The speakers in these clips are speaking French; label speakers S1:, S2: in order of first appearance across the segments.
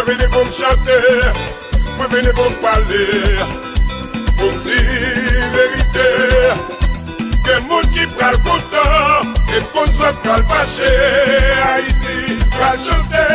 S1: Venez pour me chanter, vous venez pour me parler, pour me dire vérité. Que monde qui prend le content, et qu'on se prend le fâché, Haïti va chanter.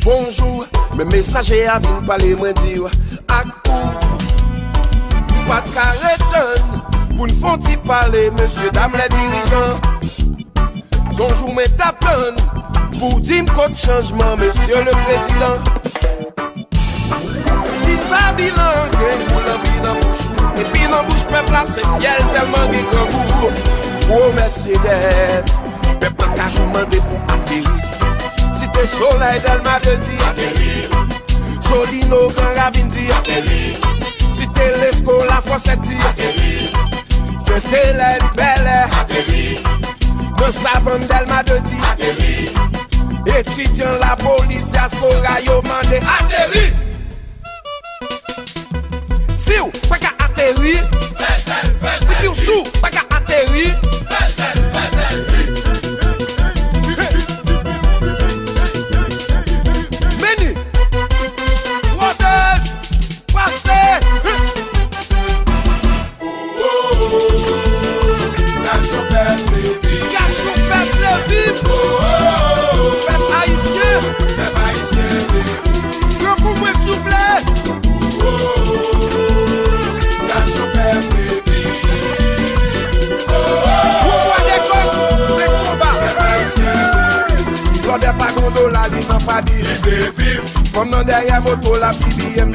S2: Bonjour, mes messagers à venir parler, moi dire ak ou pas de carreton pour nous faire parler, monsieur, dame, les dirigeants. Son jour me tapent pour dire code changement, monsieur le président. Qui ça bilan, que vous l'envie dans bouche, et puis dans bouche peuple là c'est fiel tellement qu'il grand goût. Oh merci d'aide, peuple n'a qu'à demander pour atterrir. Si t'es soleil d'Alma de dire atterrir, Solino grand ravine dit atterrir. Si t'es l'esco la fossette dit atterrir, c'était l'aide belle atterrir. Nos savants d'Alma de dire atterrir. Étudiant la police diaspora yo mande atterrir. Si ou pas qu'à atterrir, si ou sous pas qu'à atterrir, menu, waters, passez. Gâchou peuple vif, peuple haïtien, grand pour moi s'il vous plaît. L'ordre pas gondo la ligne n'a pas dit comme dans derrière moto la PBM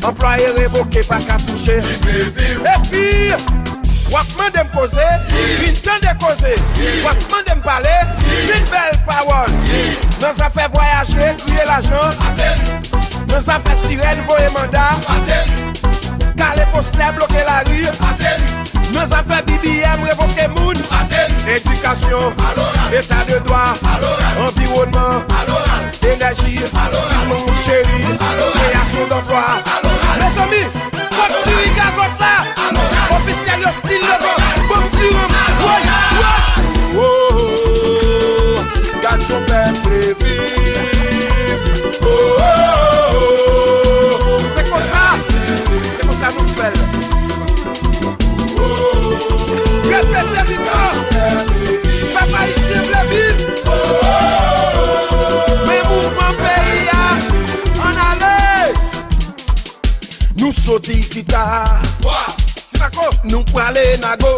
S2: employé révoqué pas qu'à toucher. Et puis Wakman de me poser, une temps de causer, Wakman de me parler, une belle parole. Dans ça fait voyager, crier l'argent, dans ça fait sirène, voyer mandat, caler poster, bloquer la rue, dans ça fait BBM, révoquer moun, éducation, état de droit, environnement, énergie, mon chéri, création d'emploi. Mes amis, comme tu regardes comme ça, officiel hostile le bon petit homme, oh, garçon peuple vif, c'est comme ça nous fait. Répétez vivant, papa ici le vif, mais mouvement pays, en allait, nous sautons guitare. Nous parlons nago,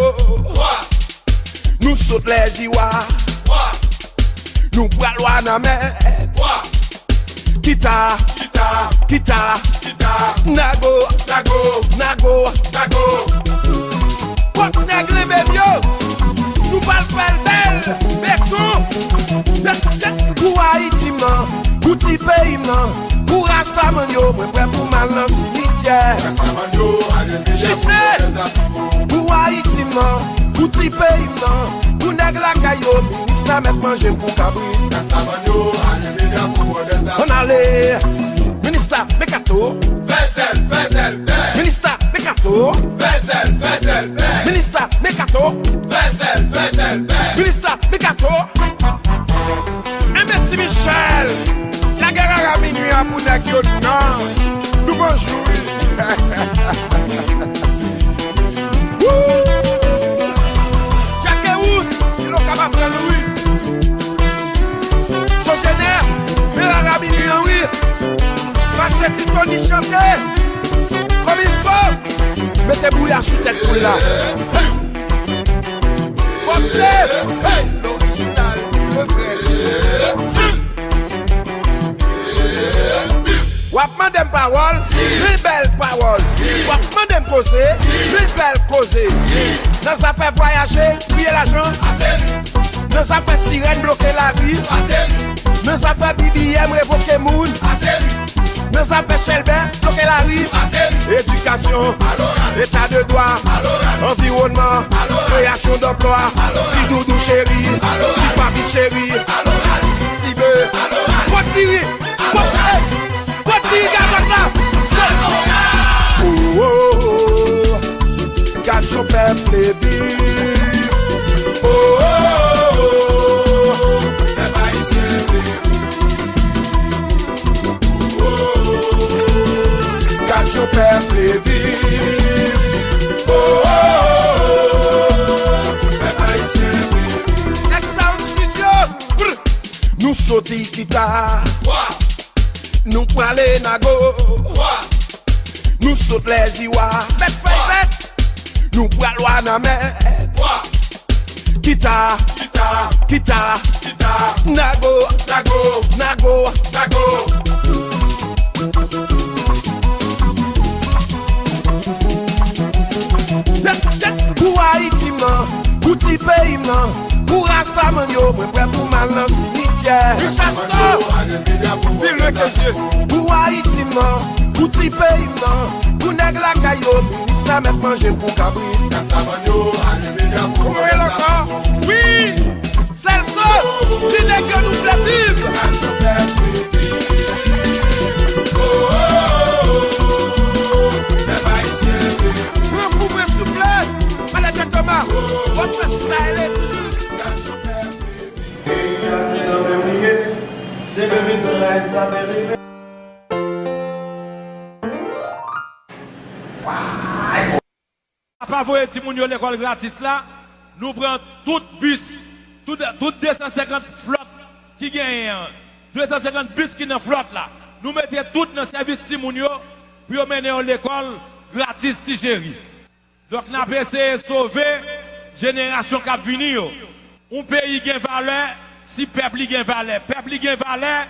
S2: nous sautons les iwa, nous parlons na mer, kita, nago, quoi nègre bébio, nous parlons belle, béton, pour Haïti man, pour ti pays man, pour Rastaman yo, prêt pour mal dans cimetière. Je sais, pour Haïti man, pour ti pays man, pour nègre la caillou, ministre met manger pour cabri. On allait, ministre Bekato, ministre Bekato, ministre Bekato, ministre Bekato, un petit Michel, la guerre à minuit à Poudakio, non, nous bonjour. Tchakeous, si l'on capable de prendre oui. Sogénère, mais la rabine oui. Machette Tony chanter. Comme il faut. Mettez bouillard sous tête pour là. Comme c'est. L'original, le vrai. causer, plus belle causer. Dans ça fait voyager, payer l'argent. Dans ça fait sirène, bloquer la vie. Dans ça fait BBM, révoquer moun. Dans ça fait Shelbert, bloquer la rive. Éducation, état de droit, environnement, création d'emploi. Petit doudou chéri, petit papi chéri, petit bœuf. Continue, continue, garde là. Oh, oh, oh, garde son peuple et vive. Oh, oh, oh, les Haïtiens vivent. Oh, oh, garde son peuple et vive. Oh, oh, les Haïtiens vivent. Excellent studio. Nous sautons guitare. Nous prenons les nagos. Nous sautons les iwa. Nous prenons la mer. Kita, nago, nago. Pour Haïti, pour ti pays, pour Rastaman, yo, prêt pour mal dans le cimetière. Pour Haïti, pour ti pays, pour nèg la caillou, ministre mettre manger pour cabri. Oui, c'est le seul, si nèg nous fait vivre.
S3: C'est le mythe de reste à dériver.
S4: Pas voyer Timounio l'école gratis là, nous prenons tout bus, tout 250 flottes qui gagnent, 250 bus qui dans flotte là. Nous mettons tout dans le service Timounio pour mener l'école gratis Tigéri. Donc nous avons essayé de sauver la génération qui a venir. Un pays qui a valeur, si le peuple a valeur. Le peuple a valeur,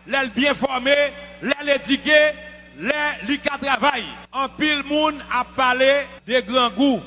S4: l'aile bien formé, l'aile éduqué, l'aile qui travaille. En pile monde a parlé de grands goûts.